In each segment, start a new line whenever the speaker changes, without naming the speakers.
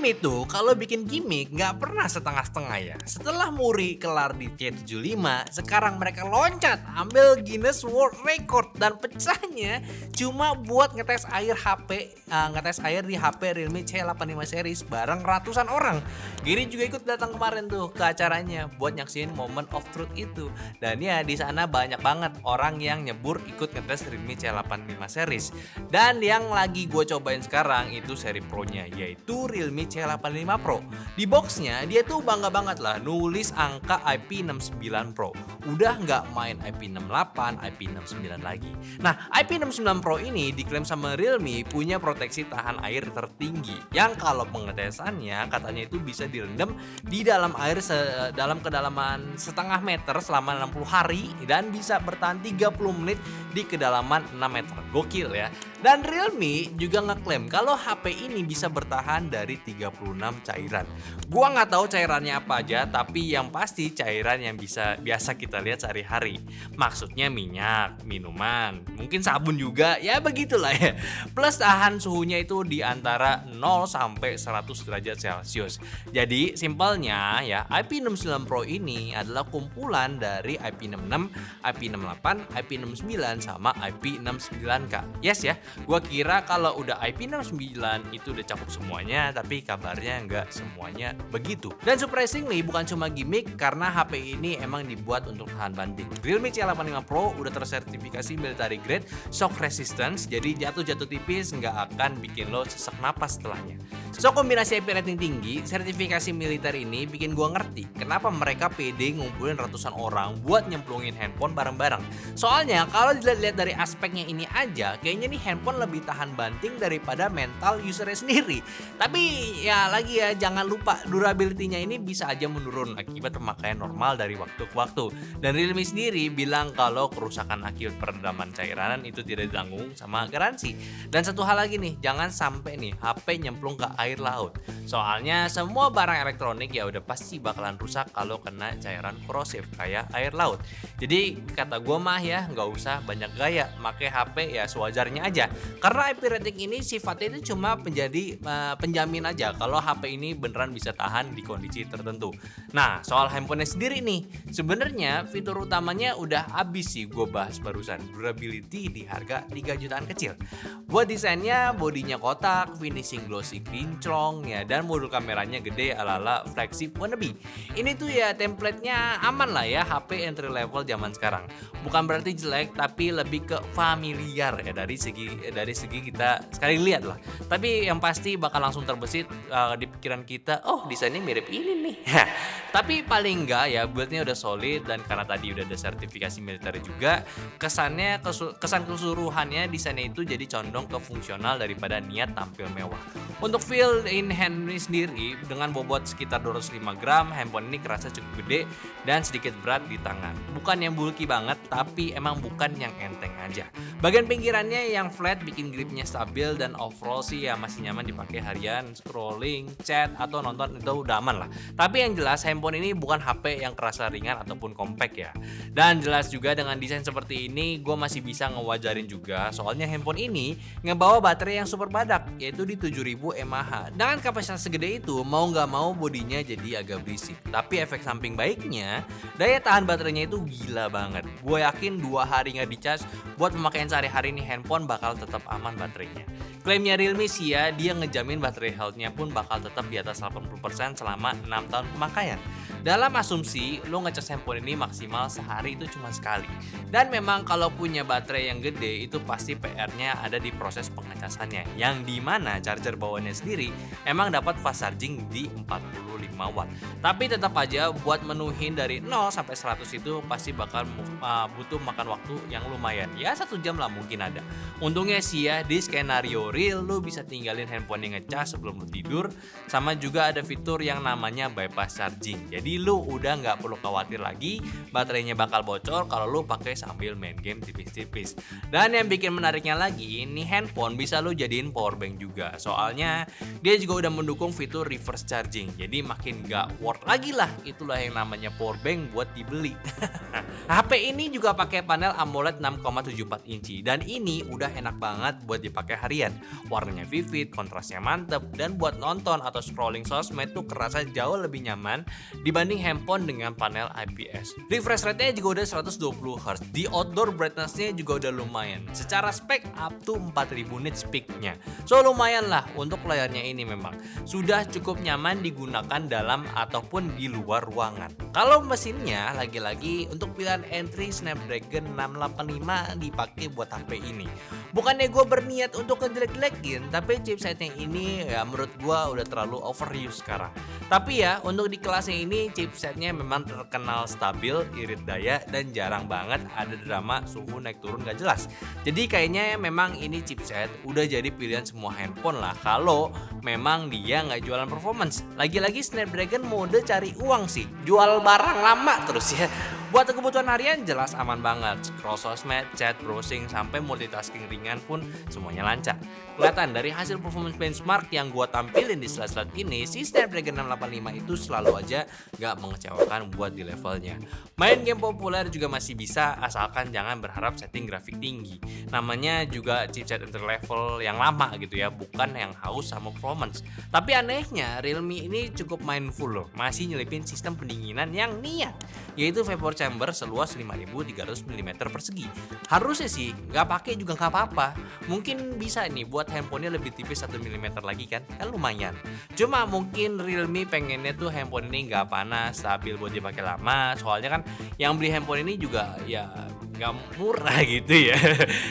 Realme tuh kalau bikin gimmick nggak pernah setengah-setengah ya. Setelah Muri kelar di C75, sekarang mereka loncat ambil Guinness World Record dan pecahnya cuma buat ngetes air ngetes air di HP Realme C85 series bareng ratusan orang. Giri juga ikut datang kemarin tuh ke acaranya buat nyaksiin moment of truth itu. Dan ya di sana banyak banget orang yang nyebur ikut ngetes Realme C85 series. Dan yang lagi gue cobain sekarang itu seri Pro-nya, yaitu Realme C85 Pro. Di boxnya dia tuh bangga banget lah nulis angka IP69 Pro. Udah nggak main IP68, IP69 lagi. Nah, IP69 Pro ini diklaim sama Realme punya proteksi tahan air tertinggi yang kalau pengetesannya katanya itu bisa direndam di dalam air dalam kedalaman setengah meter selama 60 hari dan bisa bertahan 30 menit di kedalaman 6 meter. Gokil ya. Dan Realme juga ngeklaim kalau HP ini bisa bertahan dari 36 cairan. Gua nggak tahu cairannya apa aja, tapi yang pasti cairan yang biasa kita lihat sehari-hari. Maksudnya minyak, minuman, mungkin sabun juga, ya begitulah ya. Plus tahan suhunya itu di antara 0 sampai 100 derajat Celcius. Jadi simpelnya ya, IP69 Pro ini adalah kumpulan dari IP66, IP68, IP69 sama IP69K. Yes ya, gua kira kalau udah IP69 itu udah cakup semuanya, tapi kabarnya nggak semuanya begitu. Dan surprisingly bukan cuma gimmick karena HP ini emang dibuat untuk tahan banting. Realme C85 Pro udah tersertifikasi military grade shock resistance, jadi jatuh-jatuh tipis nggak akan bikin lo sesak napas setelahnya. So kombinasi IP rating tinggi, sertifikasi militer ini bikin gua ngerti kenapa mereka pede ngumpulin ratusan orang buat nyemplungin handphone bareng-bareng. Soalnya kalau dilihat dari aspeknya ini aja, kayaknya nih handphone lebih tahan banting daripada mental usernya sendiri. Tapi ya lagi ya, jangan lupa durability-nya ini bisa aja menurun akibat pemakaian normal dari waktu ke waktu. Dan Realme sendiri bilang kalau kerusakan akibat peredaman cairan itu tidak ditanggung sama garansi. Dan satu hal lagi nih, jangan sampai nih HP nyemplung ke air laut. Soalnya semua barang elektronik ya udah pasti bakalan rusak kalau kena cairan korosif kayak air laut. Jadi kata gue mah ya nggak usah banyak gaya, pakai HP ya sewajarnya aja. Karena IP rating ini sifatnya itu cuma menjadi penjamin aja kalau HP ini beneran bisa tahan di kondisi tertentu. Nah, soal handphonenya sendiri nih, sebenarnya fitur utamanya udah habis sih gue bahas barusan. Durability di harga 3 jutaan kecil. Buat desainnya, bodinya kotak, finishing glossy kinclong ya, dan modul kameranya gede ala-ala flagship wannabe. Ini tuh ya template-nya aman lah ya HP entry level zaman sekarang. Bukan berarti jelek, tapi lebih ke familiar ya dari segi kita sekali lihat lah. Tapi yang pasti bakal langsung terbesit di pikiran kita, oh desainnya mirip ini nih. Tapi paling enggak ya build-nya udah solid, dan karena tadi udah ada sertifikasi militer juga, kesan keseluruhannya desainnya itu jadi condong ke fungsional daripada niat tampil mewah. Untuk feel in hand ini sendiri dengan bobot sekitar 205 gram, handphone ini kerasa cukup gede dan sedikit berat di tangan. Bukan yang bulky banget, tapi emang bukan yang enteng aja. Bagian pinggirannya yang flat bikin gripnya stabil, dan overall sih ya masih nyaman dipakai harian, scrolling, chat, atau nonton itu udah aman lah. Tapi yang jelas handphone ini bukan HP yang kerasa ringan ataupun compact ya. Dan jelas juga dengan desain seperti ini gue masih bisa ngewajarin juga, soalnya handphone ini ngebawa baterai yang super badak, yaitu di 7000 mAh. Dengan kapasitas segede itu, mau nggak mau bodinya jadi agak berisik. Tapi efek samping baiknya, daya tahan baterainya itu gila banget. Gue yakin 2 hari nggak dicas, buat pemakaian sehari-hari nih handphone bakal tetap aman baterainya. Klaimnya Realme sih ya, dia ngejamin baterai health-nya pun bakal tetap di atas 80% selama 6 tahun pemakaian. Dalam asumsi, lo ngecas handphone ini maksimal sehari itu cuma sekali. Dan memang kalau punya baterai yang gede, itu pasti PR-nya ada di proses pengecasannya. Yang dimana charger bawaannya sendiri emang dapat fast charging di 45 watt. Tapi tetap aja buat menuhin dari 0 sampai 100 itu pasti bakal butuh makan waktu yang lumayan. Ya 1 jam lah mungkin ada. Untungnya sih ya, di skenario real lo bisa tinggalin handphone yang ngecas sebelum lo tidur. Sama juga ada fitur yang namanya bypass charging. Jadi Jadi lu udah nggak perlu khawatir lagi baterainya bakal bocor kalau lu pakai sambil main game tipis-tipis. Dan yang bikin menariknya lagi, ini handphone bisa lu jadiin power bank juga. Soalnya dia juga udah mendukung fitur reverse charging. Jadi makin nggak worth lagi lah, itulah yang namanya power bank buat dibeli. HP ini juga pakai panel AMOLED 6,74 inci dan ini udah enak banget buat dipakai harian. Warnanya vivid, kontrasnya mantep, dan buat nonton atau scrolling sosmed tuh kerasa jauh lebih nyaman dibanding handphone dengan panel IPS. Refresh rate-nya juga udah 120 Hz. Di outdoor brightness-nya juga udah lumayan. Secara spek up to 4000 nits peak-nya. So lumayan lah untuk layarnya ini memang. Sudah cukup nyaman digunakan dalam ataupun di luar ruangan. Kalau mesinnya lagi-lagi untuk pilihan entry Snapdragon 685 dipakai buat HP ini. Bukannya gue berniat untuk ngejelek-jelekin, tapi chipsetnya ini ya menurut gue udah terlalu overuse sekarang. Tapi ya untuk di kelasnya ini chipsetnya memang terkenal stabil, irit daya, dan jarang banget ada drama suhu naik turun gak jelas. Jadi kayaknya memang ini chipset udah jadi pilihan semua handphone lah kalau memang dia nggak jualan performance. Lagi-lagi Snapdragon mode cari uang sih, jual barang lama terus ya. Buat kebutuhan harian jelas aman banget. Scroll sosmed, chat, browsing, sampai multitasking ringan pun semuanya lancar. Kelihatan dari hasil performance benchmark yang gua tampilin di slide-slide ini, si Snapdragon 685 itu selalu aja gak mengecewakan buat di levelnya. Main game populer juga masih bisa asalkan jangan berharap setting grafik tinggi. Namanya juga chipset entry level yang lama gitu ya, bukan yang haus sama performance. Tapi anehnya Realme ini cukup mindful loh, masih nyelipin sistem pendinginan yang niat, yaitu vapor chamber seluas 5300 mm persegi. Harusnya sih nggak pakai juga nggak apa-apa. Mungkin bisa nih buat handphonenya lebih tipis 1 mm lagi kan lumayan. Cuma mungkin Realme pengennya tuh handphone ini nggak panas, stabil buat dipakai lama. Soalnya kan yang beli handphone ini juga ya nggak murah gitu ya.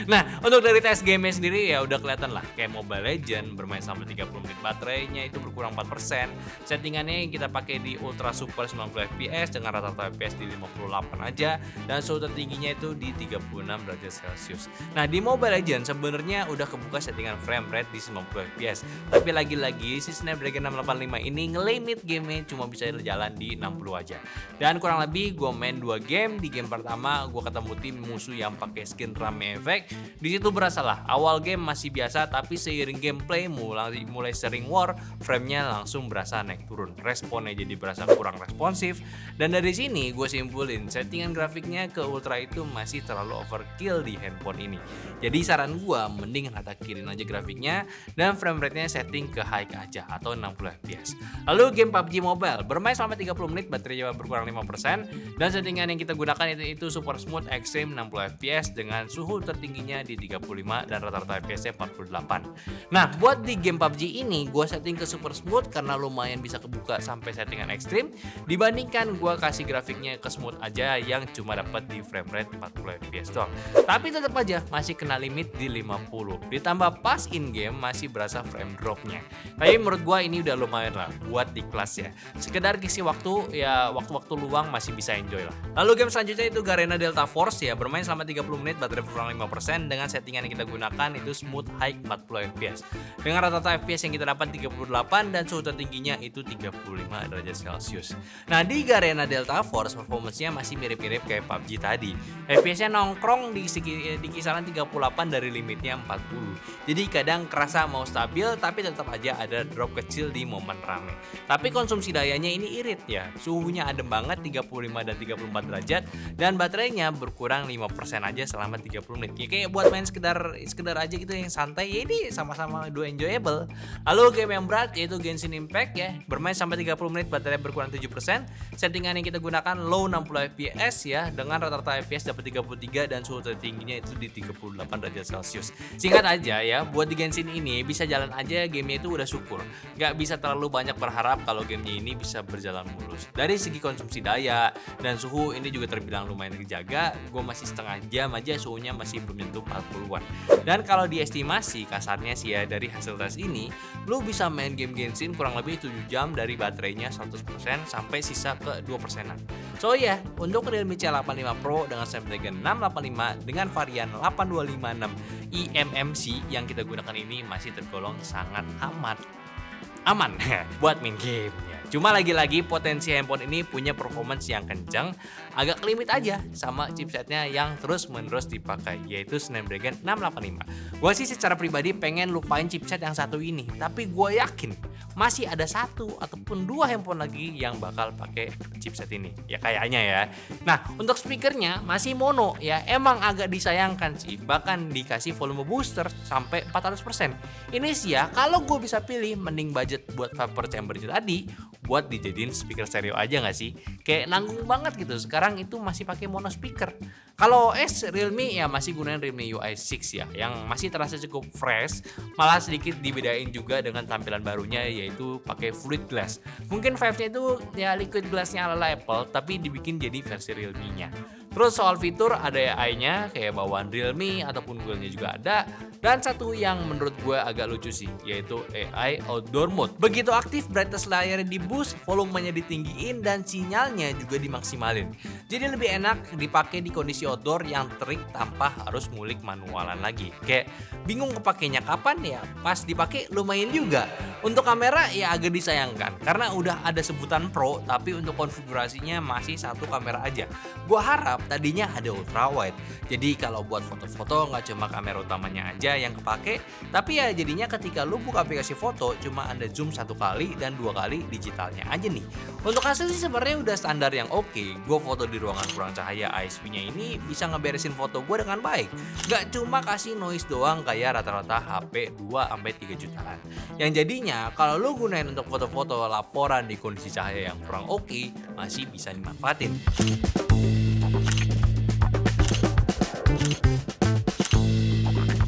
Nah untuk dari tes game sendiri ya udah kelihatan lah, kayak Mobile Legends bermain sampai 30 menit baterainya itu berkurang 4%. Settingannya yang kita pakai di Ultra Super 90 fps dengan rata-rata fps di 58 aja, dan suhu tertingginya itu di 36 derajat Celcius. Nah di Mobile Legends sebenarnya udah kebuka settingan frame rate di 90 fps, tapi lagi-lagi si Snapdragon 685 ini ngelimit gamenya cuma bisa jalan di 60 aja. Dan kurang lebih gue main 2 game. Di game pertama gue ketemu tim musuh yang pakai skin rame efek. Di situ berasa lah awal game masih biasa, tapi seiring gameplay mulai sering war, framenya langsung berasa naik turun, responnya jadi berasa kurang responsif. Dan dari sini gue simpulin settingan grafiknya ke ultra itu masih terlalu overkill di handphone ini. Jadi saran gue mending rata kirin aja grafiknya dan frame rate-nya setting ke high aja atau 60 fps. Lalu game PUBG Mobile bermain selama 30 menit, baterainya berkurang 5%, dan settingan yang kita gunakan itu super smooth extreme 60 fps dengan suhu tertingginya di 35 dan rata-rata fps-nya 48. Nah buat di game PUBG ini gue setting ke super smooth karena lumayan bisa kebuka sampai settingan ekstrim, dibandingkan gue kasih grafiknya ke smooth aja yang cuma dapat di frame rate 40 fps doang. Tapi tetap aja masih kena limit di 50, ditambah pas in game masih berasa frame dropnya. Tapi menurut gue ini udah lumayan lah buat di kelas ya, sekedar ngisi waktu ya, waktu-waktu luang masih bisa enjoy lah. Lalu game selanjutnya itu Garena Delta Force ya, bermain selama 30 menit, baterai berkurang 5%, dengan settingan yang kita gunakan itu smooth high 40 fps dengan rata-rata fps yang kita dapat 38 dan suhu tertingginya itu 35 derajat Celcius. Nah di Garena Delta Force performance-nya masih mirip-mirip kayak PUBG tadi. FPS-nya nongkrong di kisaran 38 dari limitnya 40. Jadi kadang kerasa mau stabil tapi tetap aja ada drop kecil di momen rame. Tapi konsumsi dayanya ini irit ya. Suhunya adem banget 35 dan 34 derajat dan baterainya berkurang 5% aja selama 30 menit. Ya, kayak buat main sekedar aja gitu yang santai, ya ini sama-sama dua enjoyable. Lalu game yang berat yaitu Genshin Impact ya, bermain sampai 30 menit, baterai berkurang 7%. Settingan yang kita gunakan low 60 fps ya, dengan rata-rata fps dapat 33 dan suhu tertingginya itu di 38 derajat Celcius. Singkat aja ya, buat di Genshin ini bisa jalan aja gamenya itu udah syukur. Gak bisa terlalu banyak berharap kalau gamenya ini bisa berjalan mulus. Dari segi konsumsi daya dan suhu ini juga terbilang lumayan terjaga. Gue masih setengah jam aja suhunya masih belum nyentuh 40-an. Dan kalau diestimasi kasarnya sih ya, dari hasil tes ini lu bisa main game Genshin kurang lebih 7 jam dari baterainya 100% sampai sisa ke 2%-an. So ya, untuk Realme C85 Pro dengan Snapdragon 685 dengan varian 8256 eMMC yang kita gunakan ini masih tergolong sangat aman buat main game ya. Cuma lagi-lagi potensi handphone ini punya performance yang kencang, agak limit aja sama chipsetnya yang terus-menerus dipakai, yaitu Snapdragon 685. Gua sih secara pribadi pengen lupain chipset yang satu ini, tapi gue yakin masih ada satu ataupun dua handphone lagi yang bakal pakai chipset ini. Ya kayaknya ya. Nah, untuk speakernya masih mono ya, emang agak disayangkan sih, bahkan dikasih volume booster sampai 400%. Ini sih ya, kalau gue bisa pilih mending budget buat vapor chamber itu tadi buat dijadiin speaker stereo aja nggak sih? Kayak nanggung banget gitu. Sekarang itu masih pakai mono speaker. Kalau OS Realme ya masih gunain Realme UI 6 ya, yang masih terasa cukup fresh, malah sedikit dibedain juga dengan tampilan barunya yaitu pakai fluid glass. Mungkin Vive-nya itu ya liquid glass-nya ala Apple, tapi dibikin jadi versi Realme-nya. Terus soal fitur ada AI-nya kayak bawaan Realme ataupun Google-nya juga ada. Dan satu yang menurut gue agak lucu sih, yaitu AI Outdoor Mode. Begitu aktif, brightness layarnya di boost, volumenya ditinggiin, dan sinyalnya juga dimaksimalin. Jadi lebih enak dipakai di kondisi outdoor yang terik tanpa harus ngulik manualan lagi. Kayak bingung kepakainya kapan ya, pas dipakai lumayan juga. Untuk kamera ya agak disayangkan, karena udah ada sebutan Pro, tapi untuk konfigurasinya masih satu kamera aja. Gua harap tadinya ada ultrawide, jadi kalau buat foto-foto nggak cuma kamera utamanya aja yang kepake, tapi ya jadinya ketika lu buka aplikasi foto cuma ada zoom 1 kali dan 2 kali digitalnya aja nih. Untuk hasil sih sebenarnya udah standar yang oke. Gue foto di ruangan kurang cahaya, ISP-nya ini bisa ngeberesin foto gue dengan baik. Gak cuma kasih noise doang kayak rata-rata HP 2-3 jutaan. Yang jadinya kalau lu gunain untuk foto-foto laporan di kondisi cahaya yang kurang oke, masih bisa dimanfaatin.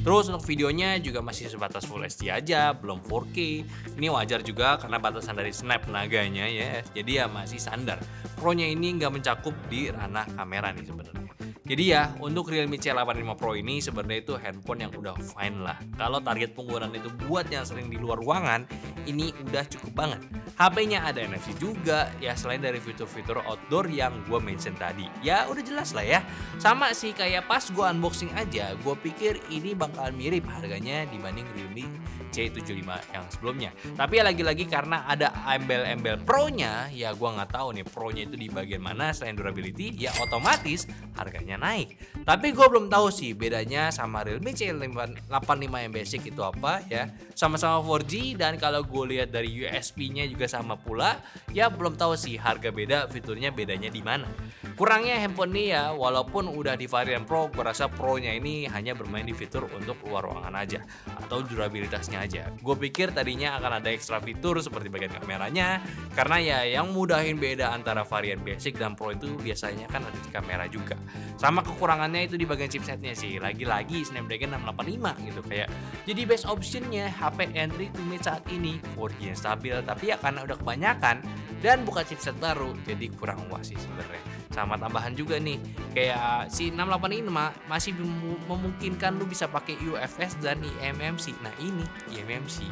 Terus untuk videonya juga masih sebatas Full HD aja, belum 4K. Ini wajar juga karena batasan dari Snap naganya ya. Jadi ya masih standar. Pro-nya ini nggak mencakup di ranah kamera nih sebenarnya. Jadi ya untuk Realme C85 Pro ini sebenarnya itu handphone yang udah fine lah. Kalau target penggunaan itu buat yang sering di luar ruangan, ini udah cukup banget. HP-nya ada NFC juga, ya selain dari fitur-fitur outdoor yang gue mention tadi. Ya udah jelas lah ya. Sama sih kayak pas gue unboxing aja, gue pikir ini bakal mirip harganya dibanding Realme C75 yang sebelumnya. Tapi ya lagi-lagi karena ada embel-embel Pro-nya, ya gue nggak tahu nih Pro-nya itu di bagian mana selain durability, ya otomatis harganya naik. Tapi gue belum tahu sih bedanya sama Realme C85 yang basic itu apa ya. Sama-sama 4G dan kalau gue lihat dari USB-nya juga sama pula, ya belum tahu sih harga beda, fiturnya bedanya di mana. Kurangnya handphone ini ya, walaupun udah di varian Pro, gue rasa Pro-nya ini hanya bermain di fitur untuk luar ruangan aja atau durabilitasnya aja. Gue pikir tadinya akan ada ekstra fitur seperti bagian kameranya, karena ya yang mudahin beda antara varian basic dan Pro itu biasanya kan ada di kamera juga. Sama kekurangannya itu di bagian chipsetnya sih, lagi-lagi Snapdragon 685 gitu kayak. Jadi best optionnya HP entry to mid saat ini 4G yang stabil, tapi ya karena udah kebanyakan dan bukan chipset baru, jadi kurang puas sih sebenarnya. Sama tambahan juga nih, kayak si 685 masih memungkinkan lu bisa pakai UFS dan eMMC. Nah ini eMMC.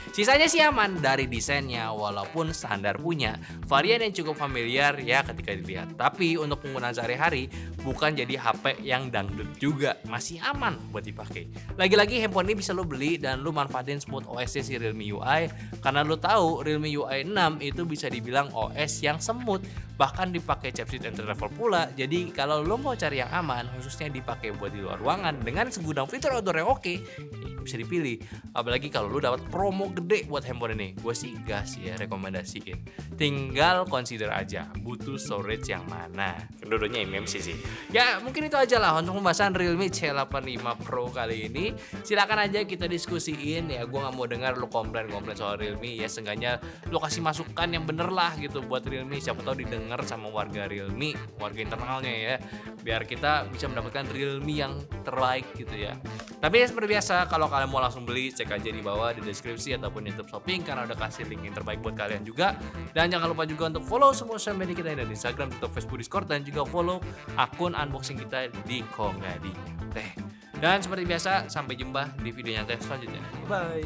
Sisanya sih aman dari desainnya, walaupun standar punya varian yang cukup familiar ya ketika dilihat. Tapi untuk penggunaan sehari-hari bukan jadi HP yang dangdut juga, masih aman buat dipakai. Lagi-lagi handphone ini bisa lo beli dan lo manfaatin smooth OS si Realme UI, karena lo tahu Realme UI 6 itu bisa dibilang OS yang smooth, bahkan dipakai chipset entry level pula. Jadi kalau lo mau cari yang aman, khususnya dipakai buat di luar ruangan dengan segudang fitur outdoor yang oke, bisa dipilih. Apalagi kalau lo dapat promo gede buat handphone ini, gue sih gas ya rekomendasiin. Tinggal consider aja butuh storage yang mana. Dua-duanya eMMC sih. Ya mungkin itu aja lah untuk pembahasan Realme C85 Pro kali ini. Silakan aja kita diskusiin ya. Gue nggak mau dengar lo komplain soal Realme ya. Seenggaknya lo kasih masukan yang bener lah gitu buat Realme. Siapa tahu didengar sama warga Realme, warga internalnya ya. Biar kita bisa mendapatkan Realme yang terbaik gitu ya. Tapi ya seperti biasa, kalau kalian mau langsung beli, cek aja di bawah di deskripsi ataupun YouTube Shopping karena udah kasih link yang terbaik buat kalian juga. Dan jangan lupa juga untuk follow semua sosial media kita dari Instagram, TikTok, Facebook, Discord, dan juga follow akun unboxing kita di Kongadi. Dan seperti biasa, sampai jumpa di video nyantai selanjutnya. Bye.